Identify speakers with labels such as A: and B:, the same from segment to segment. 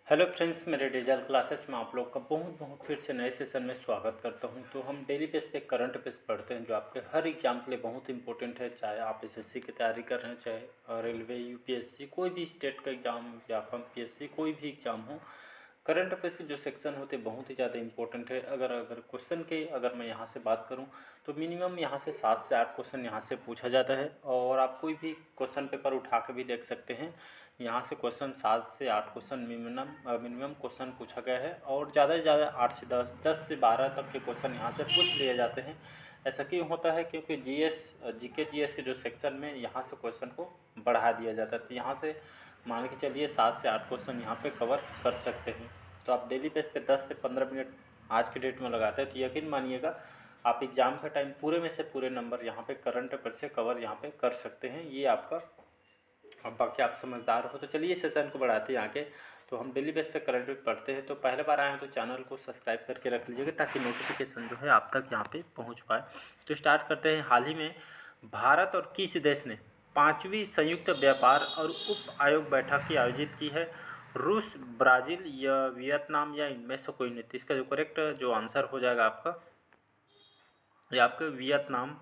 A: Hello friends, मेरे digital classes में आप लोग का बहुत बहुत फिर से नए सेशन में स्वागत करता हूं। तो हम डेली बेस पे करंट अफेयर्स पढ़ते हैं जो आपके हर एग्जाम के लिए बहुत इंपॉर्टेंट है। चाहे आप एसएससी की तैयारी कर रहे हैं, चाहे रेलवे, यूपीएससी, कोई भी स्टेट का एग्जाम या पीएससी, कोई भी एग्जाम हो, करंट अफेयर्स के जो सेक्शन होते हैं बहुत ही ज़्यादा इंपॉर्टेंट है। अगर अगर क्वेश्चन के अगर मैं यहाँ से बात करूँ तो मिनिमम यहाँ से 7 से 8 क्वेश्चन यहाँ से पूछा जाता है। और आप कोई भी क्वेश्चन पेपर उठा के भी देख सकते हैं। यहाँ से क्वेश्चन 7 से 8 क्वेश्चन मिनिमम क्वेश्चन पूछा गया है। और ज़्यादा से ज़्यादा 8 से 10 से 12 तक के क्वेश्चन यहाँ से पूछ लिए जाते हैं। ऐसा क्यों होता है? क्योंकि जीके के जो सेक्शन में यहाँ से क्वेश्चन को बढ़ा दिया जाता है। तो यहाँ से मान के चलिए 7 से 8 क्वेश्चन यहाँ पे कवर कर सकते हैं। तो आप डेली बेस पे 10 से 15 मिनट आज के डेट में लगाते हैं तो यकीन मानिएगा आप एग्ज़ाम का टाइम पूरे में से पूरे नंबर यहाँ पे करंट अफेयर से कवर यहाँ पे कर सकते हैं। ये आपका, अब बाकी आप समझदार हो तो चलिए सेशन को बढ़ाते हैं आगे। तो हम डेली बेस पे करंट अफेयर पढ़ते हैं। तो पहले बार आए हैं तो चैनल को सब्सक्राइब करके रख लीजिएगा ताकि नोटिफिकेशन जो है आप तक यहाँ पे पहुँच पाए। तो स्टार्ट करते हैं। हाल ही में भारत और किस देश ने 5वीं संयुक्त व्यापार और उप आयोग बैठक की आयोजित की है? रूस, ब्राज़ील या वियतनाम या इनमें से कोई नहीं? तो इसका जो करेक्ट जो आंसर हो जाएगा आपका, ये आपका वियतनाम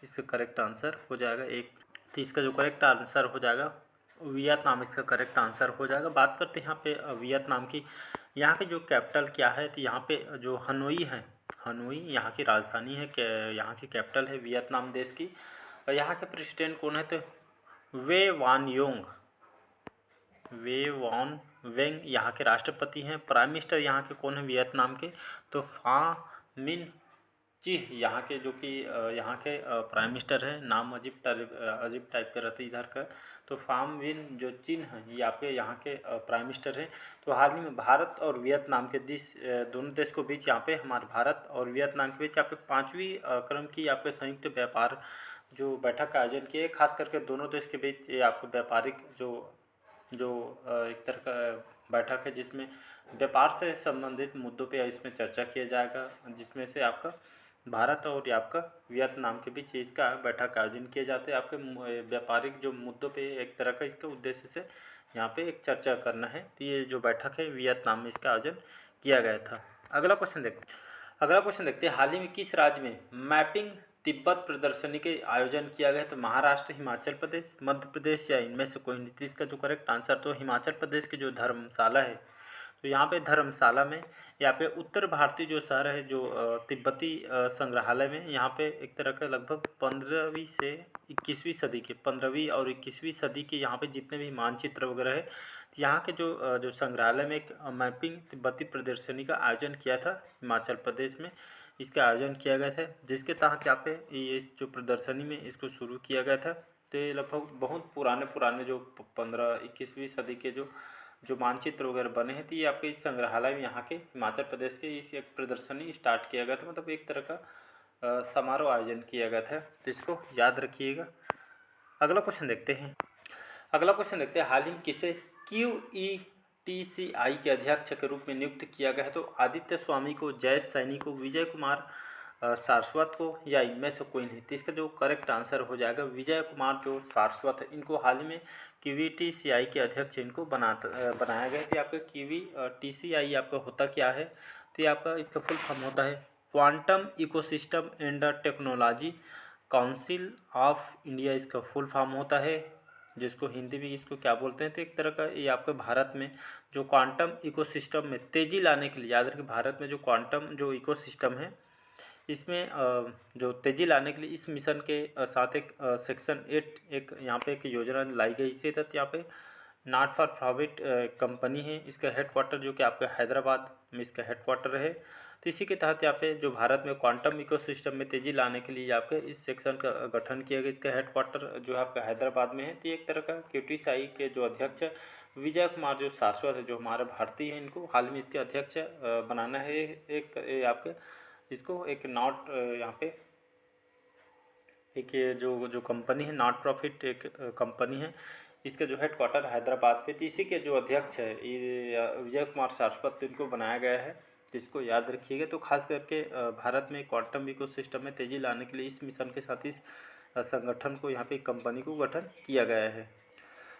A: इसका करेक्ट आंसर हो जाएगा। एक तो इसका जो करेक्ट आंसर हो जाएगा वियतनाम इसका करेक्ट आंसर हो जाएगा। बात करते हैं यहाँ पे वियतनाम की। यहाँ की जो कैपिटल क्या है? तो यहाँ पे जो हनोई है, हनोई यहाँ की राजधानी है, यहाँ की कैपिटल है वियतनाम देश की। और यहाँ के प्रेसिडेंट कौन है? तो वे वान वेंग यहाँ के राष्ट्रपति हैं। प्राइम मिनिस्टर यहाँ के कौन है वियतनाम के? तो फा मिन चिह यहाँ के, जो कि यहाँ के प्राइम मिनिस्टर हैं। नाम अजीब टाइप का रहता है इधर का। तो फाम विन जो चिन है ये आपके यहाँ के प्राइम मिनिस्टर हैं। तो हाल ही में भारत और वियतनाम के दोनों देश को बीच यहाँ पे हमारे भारत और वियतनाम के बीच यहाँ पे 5वीं क्रम की आपके संयुक्त व्यापार जो बैठक का आयोजन किए। खास करके दोनों देश के बीच ये आपको व्यापारिक जो जो एक तरह का बैठक है जिसमें व्यापार से संबंधित मुद्दों पे इसमें चर्चा किया जाएगा, जिसमें से आपका भारत और आपका वियतनाम के बीच इसका बैठक का आयोजन किए जाते हैं। आपके व्यापारिक जो मुद्दों पे एक तरह का इसके उद्देश्य से यहाँ पे एक चर्चा करना है। तो ये जो बैठक है वियतनाम में इसका आयोजन किया गया था। अगला क्वेश्चन देखते हैं। हाल ही में किस राज्य में मैपिंग तिब्बत प्रदर्शनी के आयोजन किया गया? तो महाराष्ट्र, हिमाचल प्रदेश, मध्य प्रदेश या इनमें से कोई नहीं? इसका जो करेक्ट आंसर तो हिमाचल प्रदेश की जो धर्मशाला है, तो यहाँ पे धर्मशाला में यहाँ पे उत्तर भारतीय जो शहर है जो तिब्बती संग्रहालय में यहाँ पे एक तरह का लगभग 15वीं से 21वीं सदी के 15वीं और 21वीं सदी के यहाँ पे जितने भी मानचित्र वगैरह है, तो यहाँ के जो संग्रहालय में एक मैपिंग तिब्बती प्रदर्शनी का आयोजन किया था हिमाचल प्रदेश में। इसका आयोजन किया गया था जिसके तहत यहाँ पे ये जो प्रदर्शनी में इसको शुरू किया गया था। तो ये लगभग बहुत पुराने जो 15-21वीं सदी के जो मानचित्र वगैरह बने हैं, तो ये आपके इस संग्रहालय में यहाँ के हिमाचल प्रदेश के इस एक प्रदर्शनी स्टार्ट किया गया था। मतलब एक तरह का समारोह आयोजन किया गया था, तो इसको याद रखिएगा। अगला क्वेश्चन देखते हैं। हाल ही में किसे QETCI के अध्यक्ष के रूप में नियुक्त किया गया है? तो आदित्य स्वामी को, जयेश सैनी को, विजय कुमार सारस्वत को या इनमें से कोई नहीं? तो इसका जो करेक्ट आंसर हो जाएगा विजय कुमार जो सारस्वत है। इनको हाल ही में QETCI के अध्यक्ष इनको बनाया गया। तो आपका QETCI आपका होता क्या है? तो ये आपका इसका फुल फॉर्म होता है quantum ecosystem and technology council of India. इसका फुल फॉर्म होता है, जिसको हिंदी में इसको क्या बोलते हैं? तो एक तरह का ये आपके भारत में जो क्वांटम इकोसिस्टम में तेज़ी लाने के लिए, याद रखिए भारत में जो क्वांटम जो इकोसिस्टम है इसमें जो तेज़ी लाने के लिए इस मिशन के साथ एक सेक्शन 8 एक यहाँ पे एक योजना लाई गई। इसी तहत यहाँ पे नॉट फॉर प्रॉफिट कंपनी है, इसका हेडक्वार्टर जो कि आपका हैदराबाद में इसका हेडक्वार्टर है। तो इसी के तहत यहाँ पे जो भारत में क्वांटम इकोसिस्टम में तेज़ी लाने के लिए आपके इस सेक्शन का गठन किया गया। इसका हेडक्वार्टर जो है आपका हैदराबाद में है। तो एक तरह का QETCI के जो अध्यक्ष विजय कुमार जो सारस्वत है जो हमारे भारतीय हैं, इनको हाल में इसके अध्यक्ष बनाना है। एक आपके इसको एक नॉट यहाँ पे एक ये जो कंपनी है नॉट प्रॉफिट एक कंपनी है, इसका जो हेडक्वार्टर हैदराबाद पे। तो इसी के जो अध्यक्ष है ये विजय कुमार सारस्वत, इनको बनाया गया है। तो इसको याद रखिएगा। तो खास करके भारत में क्वांटम इकोसिस्टम में तेज़ी लाने के लिए इस मिशन के साथ इस संगठन को यहाँ पे कंपनी को गठन किया गया है।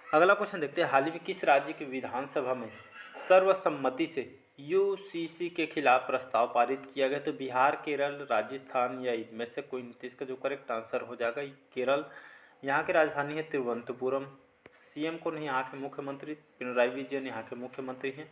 A: अगला क्वेश्चन देखते हैं। हाल ही में किस राज्य की विधानसभा में सर्वसम्मति से यूसीसी के खिलाफ प्रस्ताव पारित किया गया। तो बिहार, केरल, राजस्थान या इनमें से कोई नहीं। इसका जो करेक्ट आंसर हो जाएगा केरल। यहाँ की राजधानी है तिरुवनंतपुरम। सीएम कौन है? यहाँ के मुख्यमंत्री पिनराई विजयन यहाँ के मुख्यमंत्री हैं।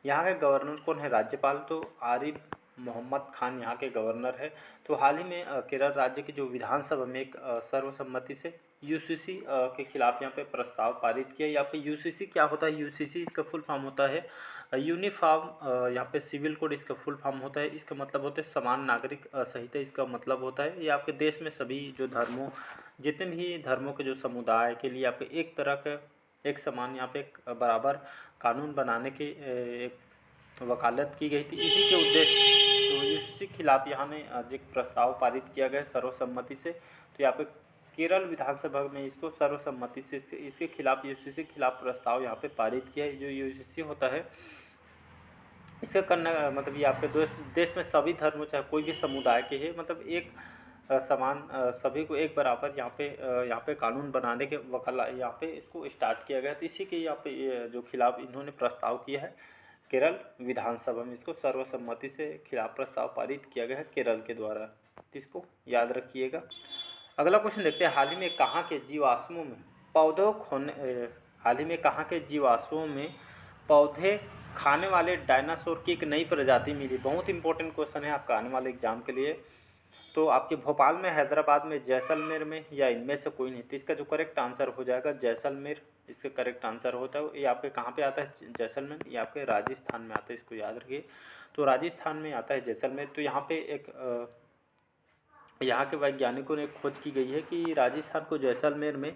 A: यहाँ के गवर्नर कौन है? राज्यपाल। तो आरिफ मोहम्मद खान यहाँ के गवर्नर है। तो हाल ही में केरल राज्य की जो विधानसभा में एक सर्वसम्मति से यूसीसी के खिलाफ यहाँ पे प्रस्ताव पारित किया। यहाँ पे यूसीसी क्या होता है? यूसीसी इसका फुल फॉर्म होता है यूनिफॉर्म यहाँ पे सिविल कोड इसका फुल फॉर्म होता है। इसका मतलब होता है समान नागरिक संहिता इसका मतलब होता है। ये आपके देश में सभी जो धर्मों जितने भी धर्मों के जो समुदाय के लिए आपके एक तरह का एक समान यहाँ पे एक बराबर कानून बनाने की एक वकालत की गई थी। इसी के उद्देश्य तो यूसीसी के खिलाफ यहाँ ने एक प्रस्ताव पारित किया गया सर्वसम्मति से। तो यहाँ पे केरल विधानसभा में इसको सर्वसम्मति से इसके खिलाफ यूसीसी के खिलाफ प्रस्ताव यहाँ पे पारित किया है। जो यूसीसी होता है इसका करना मतलब ये आपके देश में सभी धर्म चाहे कोई भी समुदाय के है मतलब एक समान सभी को एक बराबर यहाँ पे कानून बनाने के वकाला यहाँ पे इसको स्टार्ट किया गया। तो इसी के यहाँ पे जो खिलाफ इन्होंने प्रस्ताव किया है केरल विधानसभा में, इसको सर्वसम्मति से खिलाफ प्रस्ताव पारित किया गया है केरल के द्वारा। इसको याद रखिएगा। अगला क्वेश्चन देखते हैं। हाल ही में कहाँ के जीवाश्मों में पौधे खाने वाले डायनासोर की एक नई प्रजाति मिली। बहुत इंपॉर्टेंट क्वेश्चन है आपका आने वाले एग्जाम के लिए। तो आपके भोपाल में, हैदराबाद में, जैसलमेर में या इनमें से कोई नहीं। तो इसका जो करेक्ट आंसर हो जाएगा जैसलमेर। इसका करेक्ट आंसर होता है। ये आपके कहाँ पे आता है? जैसलमेर। ये आपके राजस्थान में आता है, इसको याद रखिए। तो राजस्थान में आता है जैसलमेर। तो यहाँ पे एक यहाँ के वैज्ञानिकों ने खोज की गई है कि राजस्थान को जैसलमेर में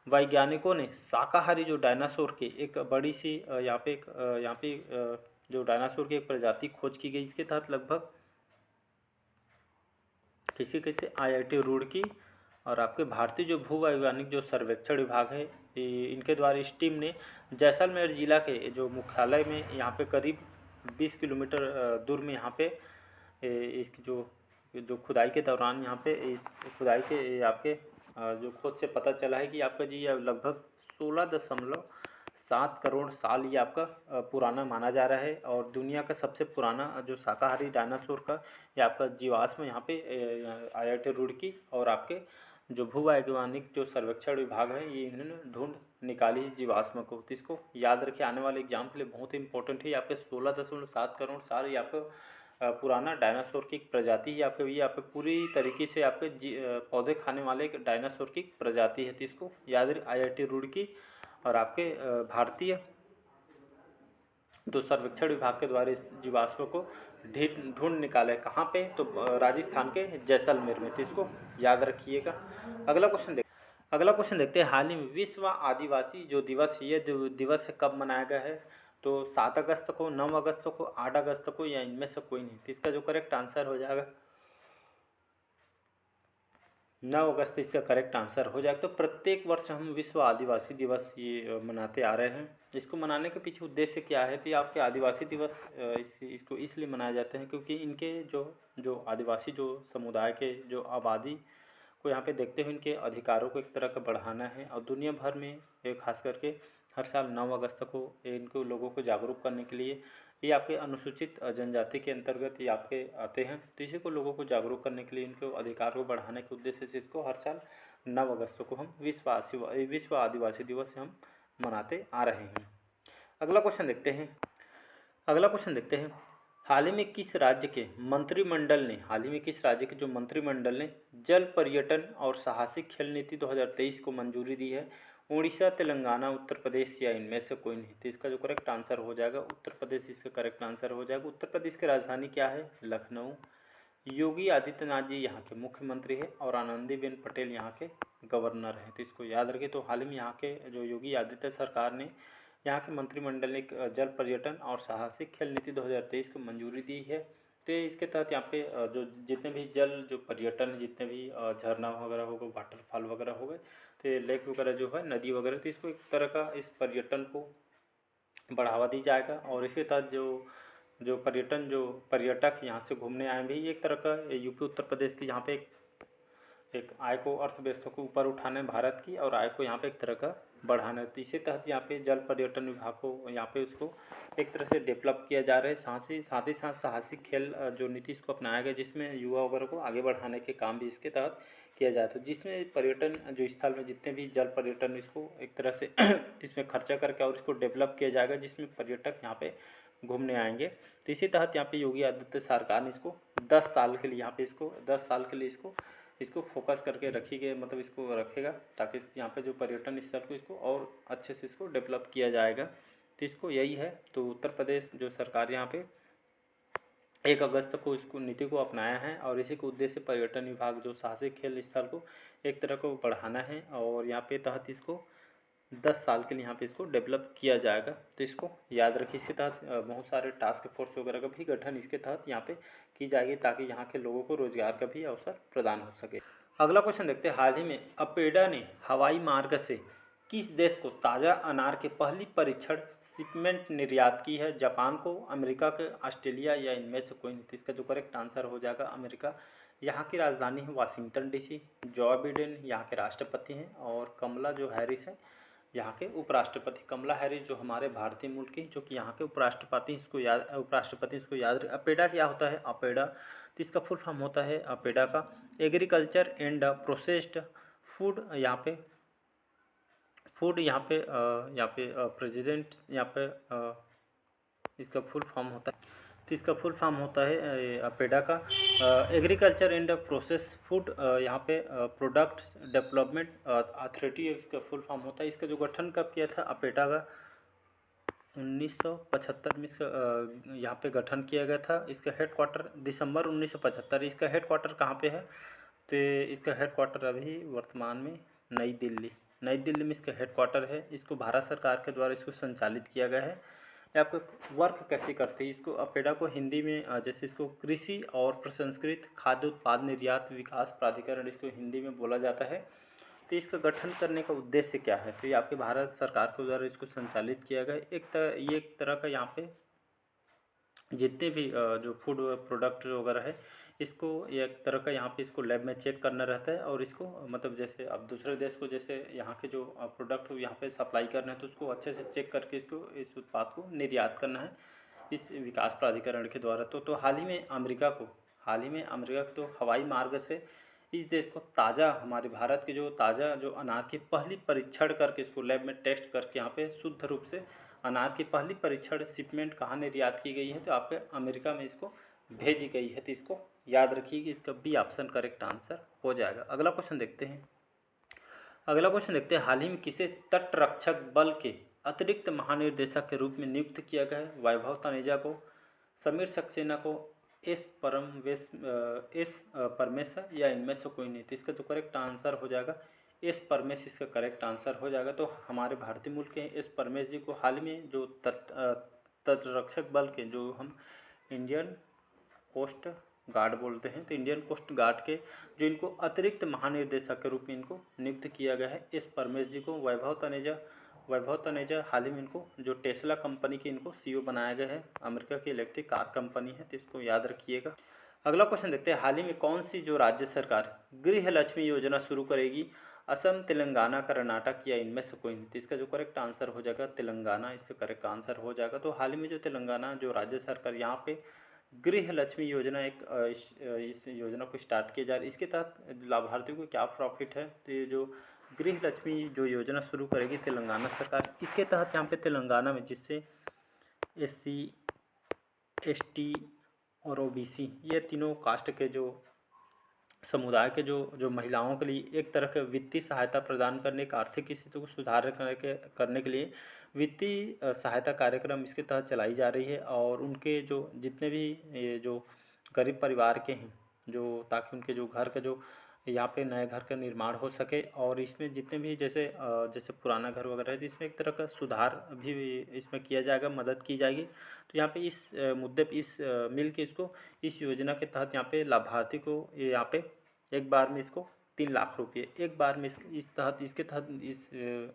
A: वैज्ञानिकों ने शाकाहारी जो डायनासोर के एक बड़ी सी यहाँ पे जो डायनासोर की एक प्रजाति खोज की गई। इसके तहत लगभग किसी आईआईटी रुड़की और आपके भारतीय जो भूवैज्ञानिक जो सर्वेक्षण विभाग है इनके द्वारा इस टीम ने जैसलमेर जिला के जो मुख्यालय में यहाँ पे करीब 20 किलोमीटर दूर में यहाँ पे इसकी जो खुदाई के दौरान यहाँ पे इस खुदाई के आपके जो खोज से पता चला है कि आपका जी लगभग 16.7 करोड़ साल ये आपका पुराना माना जा रहा है। और दुनिया का सबसे पुराना जो शाकाहारी डायनासोर का ये आपका जीवाश्म यहाँ पे आईआईटी रुड़की और आपके जो भूवैज्ञानिक जो सर्वेक्षण विभाग है ये इन्होंने ढूंढ निकाली है जीवाश्म को। तो इसको याद रखिए, आने वाले एग्जाम के लिए बहुत इंपॉर्टेंट है। आपके 16.7 करोड़ साल ये आपका पुराना डायनासोर की प्रजाति है। आपके ये आपके पूरी तरीके से आपके पौधे खाने वाले एक डायनासोर की प्रजाति है। तो इसको याद रखिए, आईआईटी रुड़की और आपके भारतीय जो सर्वेक्षण विभाग के द्वारा इस जीवाश्म को ढूंढ निकाला है। कहाँ पे? तो राजस्थान के जैसलमेर में। तो इसको याद रखिएगा। अगला क्वेश्चन देखते हैं। हाल ही में विश्व आदिवासी जो दिवस ये दिवस कब मनाया गया है? तो 7 अगस्त को, 9 अगस्त को, 8 अगस्त को या इनमें से कोई नहीं। तो इसका जो करेक्ट आंसर हो जाएगा 9 अगस्त इसका करेक्ट आंसर हो जाएगा। तो प्रत्येक वर्ष हम विश्व आदिवासी दिवस ये मनाते आ रहे हैं। इसको मनाने के पीछे उद्देश्य क्या है? तो ये आपके आदिवासी दिवस इसको इसलिए मनाए जाते हैं क्योंकि इनके जो आदिवासी जो समुदाय के जो आबादी को यहाँ पे देखते हुए इनके अधिकारों को एक तरह का बढ़ाना है। और दुनिया भर में खास करके हर साल 9 अगस्त को इनको लोगों को जागरूक करने के लिए ये आपके अनुसूचित जनजाति के अंतर्गत ये आपके आते हैं। तो इसी को लोगों को जागरूक करने के लिए इनके अधिकार को बढ़ाने के उद्देश्य से इसको हर साल 9 अगस्त को हम विश्व आदिवासी दिवस हम मनाते आ रहे हैं। अगला क्वेश्चन देखते हैं। हाल ही में किस राज्य के जो मंत्रिमंडल ने जल पर्यटन और साहसिक खेल नीति 2023 को मंजूरी दी है? उड़ीसा, तेलंगाना, उत्तर प्रदेश या इनमें से कोई नहीं। तो इसका जो करेक्ट आंसर हो जाएगा उत्तर प्रदेश इसका करेक्ट आंसर हो जाएगा। उत्तर प्रदेश की राजधानी क्या है? लखनऊ। योगी आदित्यनाथ जी यहाँ के मुख्यमंत्री है और आनंदीबेन पटेल यहाँ के गवर्नर हैं। तो इसको याद रखिए। तो हाल ही में यहाँ के जो योगी आदित्य सरकार ने यहाँ के मंत्रिमंडल ने जल पर्यटन और साहसिक खेल नीति 2023 को मंजूरी दी है। तो इसके तहत यहाँ पे जो जितने भी जल जो पर्यटन जितने भी झरना वगैरह हो गए, वाटरफॉल वगैरह हो गए, तो लेक वगैरह जो है नदी वगैरह, तो इसको एक तरह का इस पर्यटन को बढ़ावा दी जाएगा। और इसके तहत जो पर्यटक यहाँ से घूमने आए भी एक तरह का यूपी उत्तर प्रदेश की यहाँ पे एक आय को, अर्थव्यवस्था को ऊपर उठाना है भारत की, और आय को यहाँ पे एक तरह का बढ़ाना है। तो इसी तहत यहाँ पे जल पर्यटन विभाग को यहाँ पे उसको एक तरह से डेवलप किया जा रहा है। साथ ही साथ साहसिक खेल जो नीति इसको अपनाया गया, जिसमें युवा वर्ग को आगे बढ़ाने के काम भी इसके तहत किया जाए। तो जिसमें पर्यटन जो स्थल में जितने भी जल पर्यटन, इसको एक तरह से इसमें खर्चा करके और इसको डेवलप किया जाएगा, जिसमें पर्यटक यहाँ पे घूमने आएंगे। तो इसी तहत यहाँ पे योगी आदित्य सरकार ने इसको 10 साल के लिए यहाँ पे इसको 10 साल के लिए इसको फोकस करके रखी गई, मतलब इसको रखेगा, ताकि यहाँ पे जो पर्यटन स्थल को इसको और अच्छे से इसको डेवलप किया जाएगा। तो इसको यही है। तो उत्तर प्रदेश जो सरकार यहाँ पे 1 अगस्त को इसको नीति को अपनाया है, और इसी के उद्देश्य पर्यटन विभाग जो साहसिक खेल स्थल को एक तरह को बढ़ाना है, और यहाँ पे तहत इसको 10 साल के लिए यहाँ पे इसको डेवलप किया जाएगा। तो इसको याद रखिए। इसी तहत बहुत सारे टास्क फोर्स वगैरह का भी गठन इसके तहत यहाँ पे की जाएगी, ताकि यहाँ के लोगों को रोजगार का भी अवसर प्रदान हो सके। अगला क्वेश्चन देखते हैं। हाल ही में अपेडा ने हवाई मार्ग से किस देश को ताज़ा अनार के पहली परीक्षण शिपमेंट निर्यात की है? जापान को, अमेरिका के, ऑस्ट्रेलिया, या इनमें से कोई नहीं? तो इसका जो करेक्ट आंसर हो जाएगा अमेरिका। यहाँ की राजधानी है वाशिंगटन डीसी। जो बाइडेन यहाँ के राष्ट्रपति हैं, और कमला जो हैरिस है यहाँ के उपराष्ट्रपति। कमला हैरिस जो हमारे भारतीय मूल की, जो कि यहाँ के उपराष्ट्रपति, इसको याद अपेडा क्या होता है? अपेडा, तो इसका फुल फॉर्म होता है अपेडा का एग्रीकल्चर एंड प्रोसेस्ड फूड। यहाँ पे प्रेसिडेंट यहाँ पे इसका फुल फॉर्म होता है। तो इसका फुल फॉर्म होता है अपेडा का एग्रीकल्चर एंड प्रोसेस फूड, यहाँ पे प्रोडक्ट्स डेवलपमेंट अथॉरिटी इसका फुल फॉर्म होता है। इसका जो गठन कब किया था अपेडा का? 1975 में इसका यहाँ पे गठन किया गया था। इसका हेडक्वार्टर दिसंबर 1975। इसका हेडक्वार्टर कहाँ पे है? तो इसका हेडक्वार्टर अभी वर्तमान में नई दिल्ली में इसका हेडक्वार्टर है। इसको भारत सरकार के द्वारा इसको संचालित किया गया है। ये आपको वर्क कैसे करती है? इसको अपेडा को हिंदी में जैसे इसको कृषि और प्रसंस्कृत खाद्य उत्पाद निर्यात विकास प्राधिकरण इसको हिंदी में बोला जाता है। तो इसका गठन करने का उद्देश्य क्या है? तो ये आपके भारत सरकार के द्वारा इसको संचालित किया गया। ये एक तरह का यहाँ पे जितने भी जो फूड प्रोडक्ट वगैरह है, इसको एक तरह का यहाँ पे इसको लैब में चेक करना रहता है, और इसको मतलब जैसे अब दूसरे देश को जैसे यहाँ के जो प्रोडक्ट यहाँ पे सप्लाई करना है, तो उसको अच्छे से चेक करके इसको इस उत्पाद को निर्यात करना है इस विकास प्राधिकरण के द्वारा। तो हाल ही में अमेरिका को तो हवाई मार्ग से इस देश को ताज़ा, हमारे भारत के जो ताज़ा जो अनार की पहली परीक्षण करके इसको लैब में टेस्ट करके यहाँ पे शुद्ध रूप से अनार की पहली परीक्षण शिपमेंट कहाँ निर्यात की गई है? तो आपके अमेरिका में इसको भेजी गई है। तो इसको याद रखिए कि इसका बी ऑप्शन करेक्ट आंसर हो जाएगा। अगला क्वेश्चन देखते हैं। हाल ही में किसे तटरक्षक बल के अतिरिक्त महानिर्देशक के रूप में नियुक्त किया गया है? वैभव तनेजा को, समीर सक्सेना को, एस परमेश्वर, या इनमें से कोई नहीं? तो इसका जो करेक्ट आंसर हो जाएगा एस परमेश इसका करेक्ट आंसर हो जाएगा। तो हमारे भारतीय मूल के एस परमेश जी को हाल में जो तटरक्षक बल के, जो हम इंडियन कोस्ट गार्ड बोलते हैं, तो इंडियन कोस्ट गार्ड के जो इनको अतिरिक्त महानिर्देशक के रूप में इनको नियुक्त किया गया है एस परमेश जी को। वैभव तनेजा हाल ही में इनको जो टेस्ला कंपनी के इनको सीईओ बनाया गया है। अमेरिका की इलेक्ट्रिक कार कंपनी है, तो इसको याद रखिएगा। अगला क्वेश्चन देखते हैं। हाल ही में कौन सी जो राज्य सरकार गृह लक्ष्मी योजना शुरू करेगी? असम, तेलंगाना, कर्नाटक, या इनमें से कोई नहीं? तो इसका जो करेक्ट आंसर हो जाएगा तेलंगाना, इसका करेक्ट आंसर हो जाएगा। तो हाल ही में जो तेलंगाना जो राज्य सरकार यहाँ पे गृह लक्ष्मी योजना इस योजना को स्टार्ट किया जा रहा है। इसके तहत लाभार्थियों को क्या प्रॉफिट है? तो ये जो गृह लक्ष्मी जो योजना शुरू करेगी तेलंगाना सरकार, इसके तहत यहाँ पे तेलंगाना में जिससे SC, ST और OBC ये तीनों कास्ट के जो समुदाय के जो महिलाओं के लिए एक तरह का वित्तीय सहायता प्रदान करने का, आर्थिक स्थिति को सुधार करने के लिए वित्तीय सहायता कार्यक्रम इसके तहत चलाई जा रही है। और उनके जो जितने भी ये जो गरीब परिवार के हैं, जो ताकि उनके जो घर का जो यहाँ पे नए घर का निर्माण हो सके, और इसमें जितने भी जैसे पुराना घर वगैरह है, तो इसमें एक तरह का सुधार भी इसमें किया जाएगा, मदद की जाएगी। तो यहाँ पे इस मुद्दे पे मिल के इस योजना के तहत यहाँ पे लाभार्थी को यहाँ पे एक बार में इसको 3 लाख रुपये एक बार में इसके तहत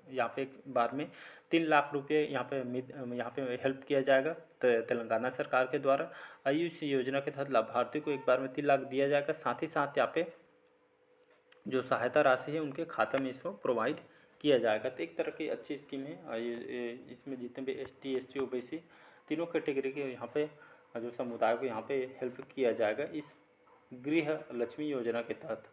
A: यहाँ पे एक बार में 3 लाख रुपये यहाँ पे हेल्प किया जाएगा तेलंगाना सरकार के द्वारा। इस योजना के तहत लाभार्थी को एक बार में 3 लाख दिया जाएगा। साथ ही साथ यहाँ पे जो सहायता राशि है उनके खाते में इसको प्रोवाइड किया जाएगा। तो एक तरह की अच्छी स्कीम है। इसमें जितने भी ST SC OBC तीनों कैटेगरी के यहाँ पे जो समुदाय को यहाँ पे हेल्प किया जाएगा इस गृह लक्ष्मी योजना के तहत।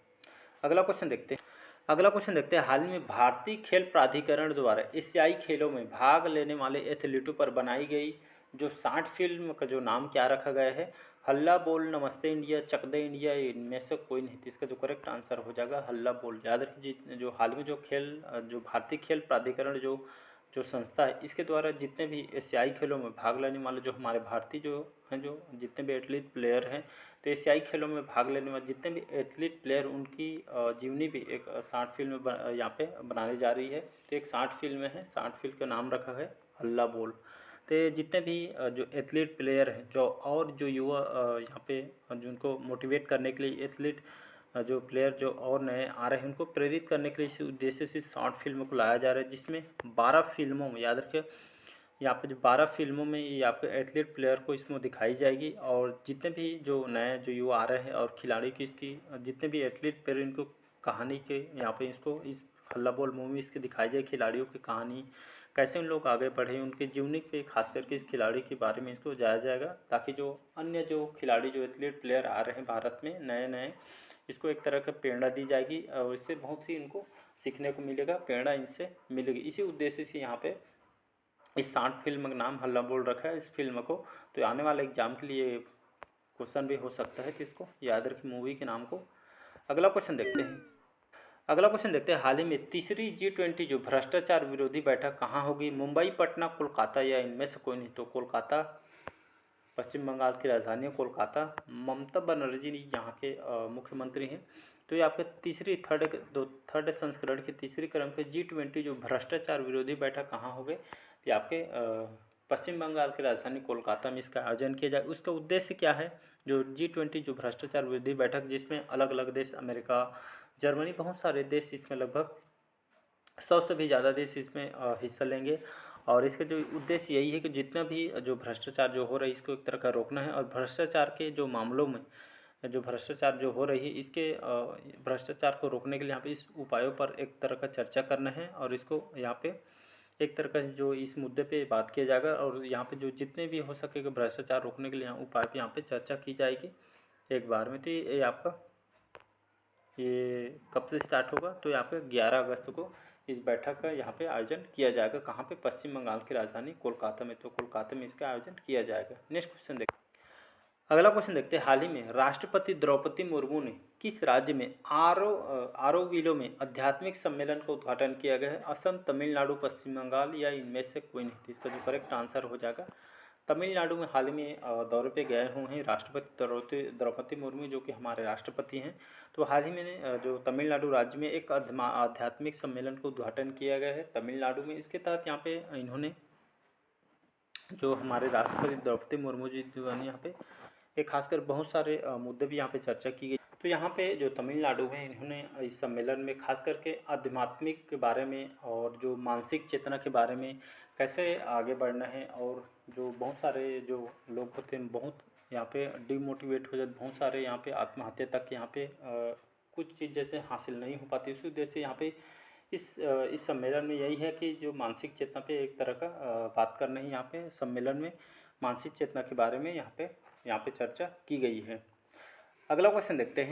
A: अगला क्वेश्चन देखते हैं। हाल में भारतीय खेल प्राधिकरण द्वारा एशियाई खेलों में भाग लेने वाले एथलीटों पर बनाई गई जो 60 फिल्म का जो नाम क्या रखा गया है? हल्ला बोल, नमस्ते इंडिया, चक दे इंडिया, इनमें से कोई नहीं। तो इसका जो करेक्ट आंसर हो जाएगा हल्ला बोल। याद रखिए जो हाल में जो भारतीय खेल प्राधिकरण जो संस्था है इसके द्वारा जितने भी एशियाई खेलों में भाग लेने वाले जो हमारे भारतीय जो हैं जो जितने भी एथलीट प्लेयर हैं, तो एशियाई खेलों में भाग लेने वाले जितने भी एथलीट प्लेयर उनकी जीवनी भी एक 60 फिल्म यहाँ पे बनाई जा रही है। तो एक 60 फिल्म है, 60 फिल्म का नाम रखा है हल्ला बोल। तो जितने भी जो एथलीट प्लेयर हैं जो और जो युवा यहाँ पे जिनको मोटिवेट करने के लिए एथलीट जो प्लेयर जो और नए आ रहे हैं उनको प्रेरित करने के लिए इस उद्देश्य से 60 फिल्मों को लाया जा रहा है, जिसमें 12 फिल्मों में, याद रखिए यहाँ पे जो 12 फिल्मों में ये आपके एथलीट प्लेयर को इसमें दिखाई जाएगी। और जितने भी जो नए जो युवा आ रहे हैं और खिलाड़ी की इसकी जितने भी एथलीट प्लेयर इनको कहानी के यहाँ पे इसको इस हल्ला बोल मूवी इसके दिखाई जाए खिलाड़ियों की कहानी कैसे उन लोग आगे बढ़े उनके जीवनी पे खास करके इस खिलाड़ी के बारे में इसको जाया जाएगा, ताकि जो अन्य जो खिलाड़ी जो एथलीट प्लेयर आ रहे हैं भारत में नए नए इसको एक तरह का प्रेरणा दी जाएगी और इससे बहुत ही इनको सीखने को मिलेगा, प्रेरणा इनसे मिलेगी। इसी उद्देश्य से यहाँ पे इस 60 फिल्म का नाम हल्ला बोल रखा है इस फिल्म को। तो आने वाले एग्जाम के लिए क्वेश्चन भी हो सकता है, तो इसको याद रखें मूवी के नाम को। अगला क्वेश्चन देखते हैं। हाल ही में तीसरी G20 जो भ्रष्टाचार विरोधी बैठक कहाँ होगी? मुंबई, पटना, कोलकाता या इनमें से कोई नहीं। तो कोलकाता, पश्चिम बंगाल की राजधानी है कोलकाता। ममता बनर्जी यहाँ के मुख्यमंत्री हैं। तो ये आपके थर्ड संस्करण की तीसरी क्रम के G20 जो भ्रष्टाचार विरोधी बैठक कहाँ हो गए? ये आपके पश्चिम बंगाल की राजधानी कोलकाता में इसका आयोजन किया जाए। उसका उद्देश्य क्या है? जो G20 जो भ्रष्टाचार विरोधी बैठक जिसमें अलग अलग देश, अमेरिका, जर्मनी, बहुत सारे देश इसमें लगभग 100 से भी ज़्यादा देश इसमें हिस्सा लेंगे। और इसका जो उद्देश्य यही है कि जितना भी जो भ्रष्टाचार जो हो रहा है इसको एक तरह का रोकना है और भ्रष्टाचार के जो मामलों में जो भ्रष्टाचार जो हो रही है इसके भ्रष्टाचार को रोकने के लिए यहाँ पे इस उपायों पर एक तरह का चर्चा करना है और इसको यहाँ पे एक तरह का जो इस मुद्दे पे बात किया जाएगा और यहाँ पे जो जितने भी हो सकेगा भ्रष्टाचार रोकने के लिए यहाँ उपाय पे यहाँ पे चर्चा की जाएगी एक बार में। तो ये आपका ये कब से स्टार्ट होगा? तो यहाँ पे 11 अगस्त को इस बैठक का यहाँ पे आयोजन किया जाएगा। कहाँ पे? पश्चिम बंगाल की राजधानी कोलकाता में। तो कोलकाता में इसका आयोजन किया जाएगा। नेक्स्ट क्वेश्चन देखते हैं। अगला क्वेश्चन देखते हैं। हाल ही में राष्ट्रपति द्रौपदी मुर्मू ने किस राज्य में आरोविलो में आध्यात्मिक सम्मेलन का उद्घाटन किया गया है? असम, तमिलनाडु, पश्चिम बंगाल या इनमें से कोई नहीं। तो इसका जो करेक्ट आंसर हो जाएगा तमिलनाडु में हाल ही में दौरे पे गए हुए हैं राष्ट्रपति द्रौपदी मुर्मू जो कि हमारे राष्ट्रपति हैं। तो हाल ही में जो तमिलनाडु राज्य में एक आध्यात्मिक सम्मेलन का उद्घाटन किया गया है तमिलनाडु में। इसके तहत यहाँ पे इन्होंने जो हमारे राष्ट्रपति द्रौपदी मुर्मू जी जो है यहाँ पे एक खासकर बहुत सारे मुद्दे भी यहाँ पे चर्चा की गई। तो यहाँ पे जो तमिलनाडु में इन्होंने इस सम्मेलन में खास करके आध्यात्मिक के बारे में और जो मानसिक चेतना के बारे में कैसे आगे बढ़ना है और जो बहुत सारे जो लोग होते हैं बहुत यहाँ पे डिमोटिवेट हो जाते, बहुत सारे यहाँ पे आत्महत्या तक यहाँ पे कुछ चीज़ जैसे हासिल नहीं हो पाती। उसी उद्देश्य से यहाँ पे इस सम्मेलन में यही है कि जो मानसिक चेतना पे एक तरह का बात करना है। यहाँ पे सम्मेलन में मानसिक चेतना के बारे में यहाँ पे चर्चा की गई है। अगला क्वेश्चन देखते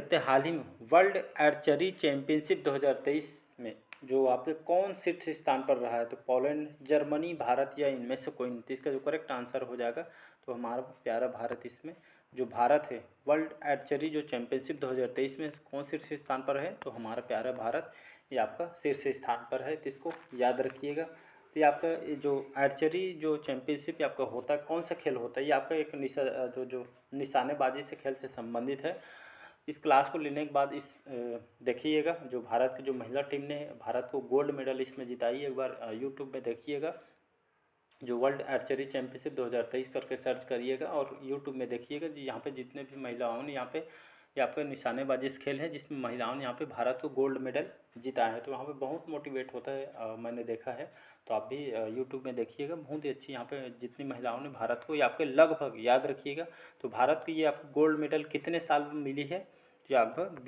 A: हैं। हाल ही में वर्ल्ड आर्चरी चैंपियनशिप 2023 में जो आपके कौन शीर्ष स्थान पर रहा है? तो पोलैंड, जर्मनी, भारत या इनमें से कोई नहीं। तो इसका जो करेक्ट आंसर हो जाएगा तो हमारा प्यारा भारत इसमें जो भारत है वर्ल्ड आर्चरी जो चैंपियनशिप 2023 में कौन शीर्ष स्थान पर है? तो हमारा प्यारा भारत ये आपका शीर्ष स्थान पर है। तो इसको याद रखिएगा। तो ये आपका जो आर्चरी जो चैंपियनशिप आपका होता है कौन सा खेल होता है? ये आपका एक जो निशानेबाजी से खेल से संबंधित है। इस क्लास को लेने के बाद इस देखिएगा जो भारत की जो महिला टीम ने भारत को गोल्ड मेडल इसमें जिताई है। एक बार यूट्यूब में देखिएगा जो वर्ल्ड आर्चरी चैंपियनशिप 2023 करके सर्च करिएगा और यूट्यूब में देखिएगा यहाँ पे जितने भी महिलाओं ने यहाँ पे निशानेबाजी खेल है जिसमें महिलाओं ने यहाँ पे भारत को गोल्ड मेडल जीता है। तो यहाँ पे बहुत मोटिवेट होता है मैंने देखा है। तो आप भी यूट्यूब में देखिएगा बहुत ही अच्छी यहाँ पे जितनी महिलाओं ने भारत को ये आपके लगभग याद रखिएगा। तो भारत को ये आपको गोल्ड मेडल कितने साल में मिली है? तो लगभग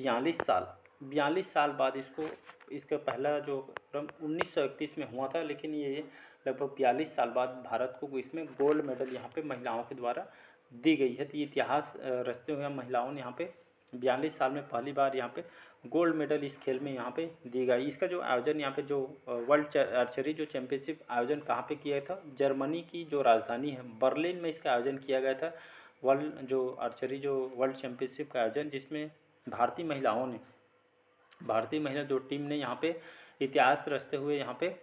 A: 42 साल बाद इसका पहला जो क्रम 1931 में हुआ था, लेकिन ये लगभग 42 साल बाद भारत को इसमें गोल्ड मेडल यहाँ पे महिलाओं के द्वारा दी गई है। तो ये इतिहास रचते हुए महिलाओं ने यहाँ पे 42 साल में पहली बार यहाँ पे गोल्ड मेडल इस खेल में यहाँ पे दी गई। इसका जो आयोजन यहाँ पे जो वर्ल्ड आर्चरी जो चैम्पियनशिप आयोजन कहाँ पे किया था, जर्मनी की जो राजधानी है बर्लिन में इसका आयोजन किया गया था। वर्ल्ड जो आर्चरी जो वर्ल्ड चैम्पियनशिप का आयोजन, जिसमें भारतीय महिला जो टीम ने यहाँ पे इतिहास रचते हुए यहाँ पे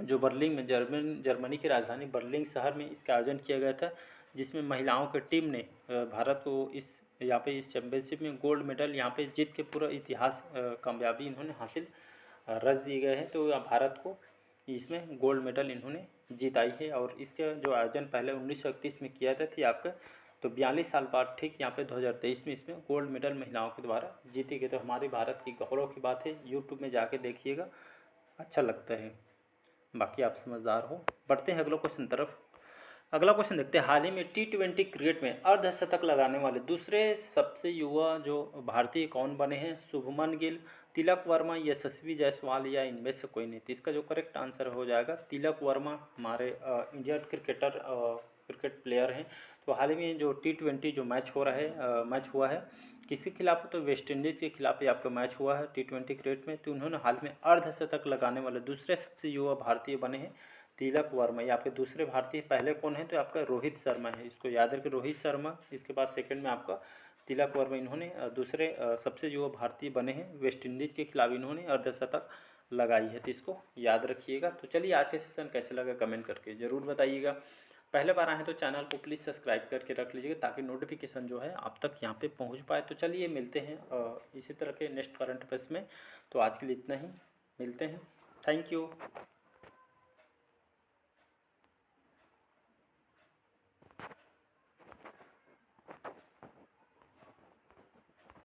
A: जो बर्लिन में जर्मनी की राजधानी बर्लिन शहर में इसका आयोजन किया गया था, जिसमें महिलाओं की टीम ने भारत को इस चैम्पियनशिप में गोल्ड मेडल यहाँ पे जीत के पूरा इतिहास कामयाबी इन्होंने हासिल रच दी गए हैं। तो भारत को इसमें गोल्ड मेडल इन्होंने जिताई है। और इसका जो आयोजन पहले 1931 में किया था आपका, तो 42 साल बाद ठीक यहाँ पे 2023 में इसमें गोल्ड मेडल महिलाओं के द्वारा जीती गई। तो हमारे भारत की गौरव की बात है, यूट्यूब में जाके देखिएगा, अच्छा लगता है। बाकी आप समझदार हो। बढ़ते हैं अगला क्वेश्चन तरफ। अगला क्वेश्चन देखते हैं, हाल ही में T20 क्रिकेट में अर्धशतक लगाने वाले दूसरे सबसे युवा जो भारतीय कौन बने हैं? शुभमन गिल, तिलक वर्मा, यशस्वी जायसवाल या इनमें से कोई नहीं? तो इसका जो करेक्ट आंसर हो जाएगा तिलक वर्मा, हमारे इंडियन क्रिकेट प्लेयर हैं। तो हाल ही में जो T20 जो मैच हुआ है किसके खिलाफ? तो वेस्ट इंडीज़ के खिलाफ ही आपका मैच हुआ है T20 क्रिकेट में। तो उन्होंने हाल में अर्धशतक लगाने वाले दूसरे सबसे युवा भारतीय बने हैं तिलक वर्मा। ये आपके दूसरे भारतीय, पहले कौन है? तो आपका रोहित शर्मा है, इसको याद रखें, रोहित शर्मा। इसके बाद सेकंड में आपका तिलक वर्मा, इन्होंने दूसरे सबसे युवा भारतीय बने हैं। वेस्ट इंडीज़ के खिलाफ इन्होंने अर्धशतक लगाई है, तो इसको याद रखिएगा। तो चलिए आज का सेशन कैसे लगा कमेंट करके ज़रूर बताइएगा। पहले बार आए हैं तो चैनल को प्लीज़ सब्सक्राइब करके रख लीजिएगा, ताकि नोटिफिकेशन जो है आप तक यहाँ पे पहुँच पाए। तो चलिए मिलते हैं इसी तरह के नेक्स्ट करंट अफेयर्स में। तो आज के लिए इतना ही, मिलते हैं, थैंक यू।